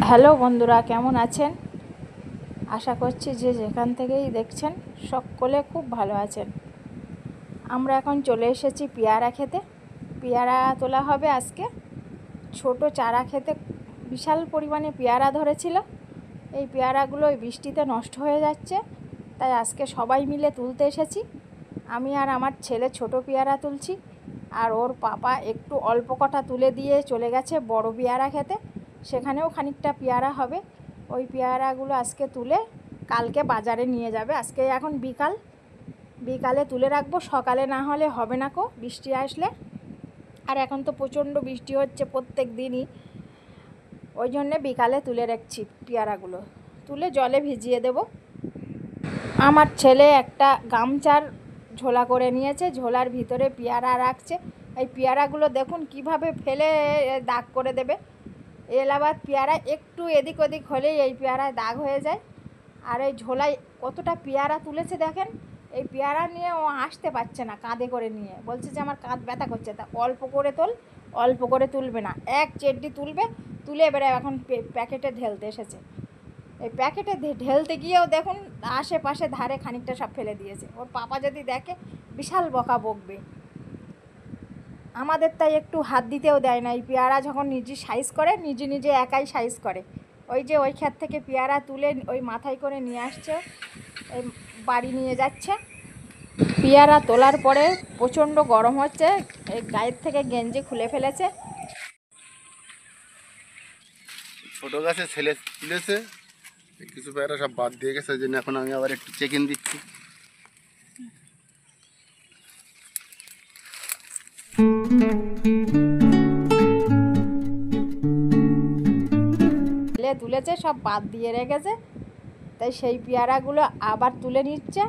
Hello বন্ধুরা, কেমন আছেন? আশা করছি যে যেখান থেকেই দেখছেন সকলে খুব ভালো আছেন। আমরা এখন চলে এসেছি পেয়ারা খেতে। পেয়ারা তোলা হবে আজকে। ছোট চারা খেতে বিশাল পরিমাণে পেয়ারা ধরেছিল। এই পেয়ারাগুলো ওই বৃষ্টিতে নষ্ট হয়ে যাচ্ছে, তাই আজকে সবাই মিলে তুলতে এসেছি। আমি আর আমার ছেলে ছোট পেয়ারা তুলছি, আর ওর পাপা একটু অল্প কটা তুলে দিয়ে চলে গেছে বড় পেয়ারা খেতে। সেখানেও খানিকটা পেয়ারা হবে। ওই পেয়ারাগুলো আজকে তুলে কালকে বাজারে নিয়ে যাবে। আজকে এখন বিকালে তুলে রাখবো, সকালে না হলে হবে না কো বৃষ্টি আসলে। আর এখন তো প্রচণ্ড বৃষ্টি হচ্ছে প্রত্যেক দিনই, ওই জন্যে বিকালে তুলে রাখছি। পেয়ারাগুলো তুলে জলে ভিজিয়ে দেব। আমার ছেলে একটা গামছার ঝোলা করে নিয়েছে, ঝোলার ভিতরে পেয়ারা রাখছে। এই পেয়ারাগুলো দেখুন কিভাবে ফেলে দাগ করে দেবে। এলাহাবাদ পেয়ারা একটু এদিক ওদিক হলেই এই পেয়ারায় দাগ হয়ে যায়। আর এই ঝোলায় কতটা পেয়ারা তুলেছে দেখেন। এই পেয়ারা নিয়ে ও আসতে পারছে না, কাঁধে করে নিয়ে বলছে যে আমার কাঁধ ব্যথা করছে। তা অল্প করে অল্প করে তুলবে না, এক চেড্ডি তুলবে। তুলে এবারে এখন প্যাকেটে ঢেলতে এসেছে। এই প্যাকেটে ঢেলতে গিয়েও দেখুন আশেপাশে ধারে খানিকটা সব ফেলে দিয়েছে। ওর পাপা যদি দেখে বিশাল বকা বকবে। আমাদের তাই একটু হাত দিতেও দেয় না। এই পেয়ারা যখন নিজে সাইজ করে, নিজে একাই সাইজ করে। ওই যে ওই ক্ষেত থেকে পেয়ারা তুলে ওই মাথায় করে নিয়ে আসছে, এই বাড়ি নিয়ে যাচ্ছে। পেয়ারা তোলার পরে প্রচণ্ড গরম হচ্ছে, এই গায়ের থেকে গেঞ্জি খুলে ফেলেছে। ছোটো গাছে ছেলে তুলেছে, কিছু পেয়ারা সব বাদ দিয়ে গেছে। ওই জন্য এখন আমি আবার একটু চেক ইন দিচ্ছি। তুলেছে সব বাদ দিয়ে রেখেছে, তাই সেই পেয়ারাগুলো আবার তুলে নিচ্ছে।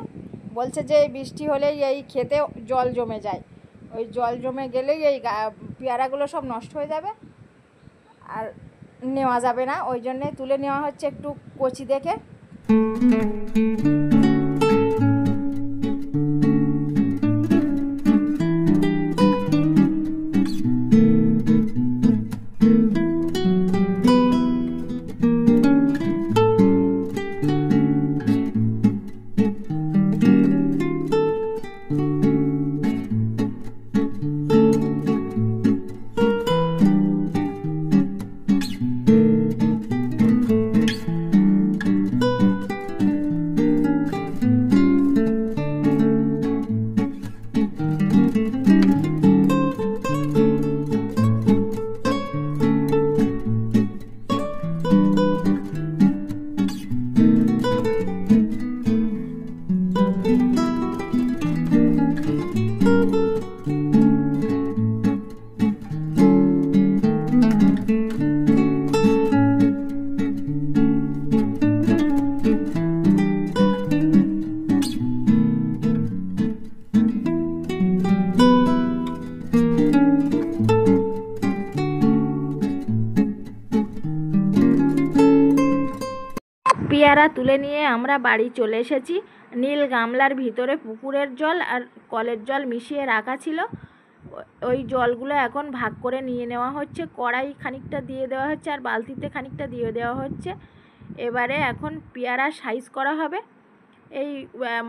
বলছে যে এই বৃষ্টি হলেই এই খেতে জল জমে যায়, ওই জল জমে গেলেই এই পেয়ারাগুলো সব নষ্ট হয়ে যাবে আর নেওয়া যাবে না। ওই জন্যে তুলে নেওয়া হচ্ছে একটু কচি দেখে। পেয়ারা তুলে নিয়ে আমরা বাড়ি চলে এসেছি। নীল গামলার ভিতরে পুকুরের জল আর কলের জল মিশিয়ে রাখা ছিল। ওই জলগুলো এখন ভাগ করে নিয়ে নেওয়া হচ্ছে। কড়াই খানিকটা দিয়ে দেওয়া হচ্ছে আর বালতিতে খানিকটা দিয়ে দেওয়া হচ্ছে। এবারে এখন পেয়ারা সাইজ করা হবে। এই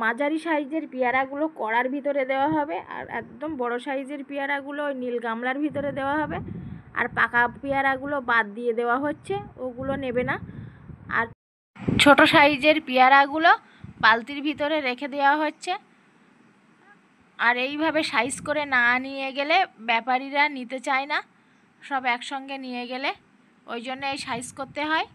মাঝারি সাইজের পেয়ারাগুলো কড়ার ভিতরে দেওয়া হবে, আর একদম বড় সাইজের পেয়ারাগুলো ওই নীল গামলার ভিতরে দেওয়া হবে। আর পাকা পেয়ারাগুলো বাদ দিয়ে দেওয়া হচ্ছে, ওগুলো নেবে না। আর ছোট সাইজের পেয়ারাগুলো বালতির ভিতরে রেখে দেওয়া হচ্ছে। আর এইভাবে সাইজ করে না নিয়ে গেলে ব্যাপারীরা নিতে চায় না, সব একসঙ্গে নিয়ে গেলে, ওই জন্য এই সাইজ করতে হয়।